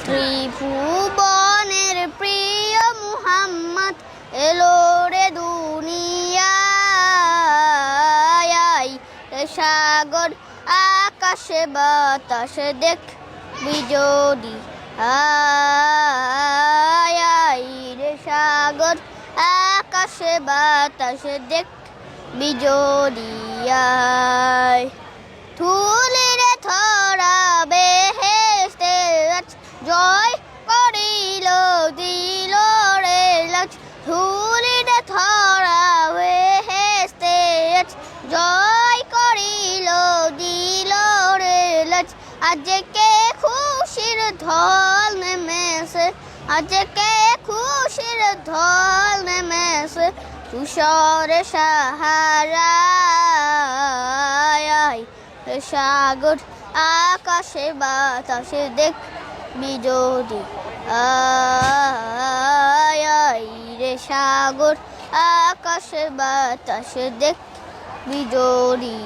ত্রিভুবনের প্রিয় মুহাম্মদ এলো রে দুনিয়ায়। সাগর আকাশে বাতাসে দেখবি যদি রে সাগর আকাশে বাতাসে দেখবি যদি ধুলিরে ধরা বেহেশতে জয় করিল দিল রে লাজ। ধুলিরে ধরা বেহেশতে জয় করিল দিল রে লাজ। আজকে খুশির ঢল নেমেছে, আজকে খুশির ঢল নেমেছে তুষারে সাহারায়। সাগর আকাশে বাতাসে দেখবি যদি রে সাগর আকাশে বাতাসে দেখবি যদি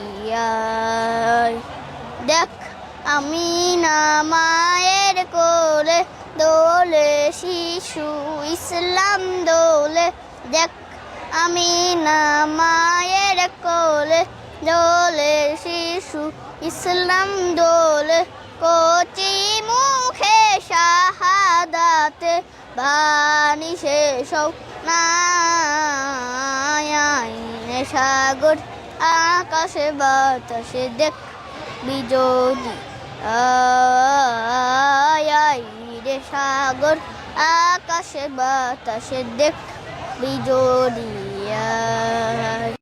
দেখ আমিনা মায়ের কোলে দোলে শিশু ইসলাম দোলে। দেখ আমিনা মায়ের কোলে দোলে শিশু ইসলাম দোলে। কচি মুখে শাহাদাতে বাণী শেষ নাই। সাগর আকাশে বাতাসে দেখবি যদি রে সাগর আকাশে বাতাসে দেখবি যদি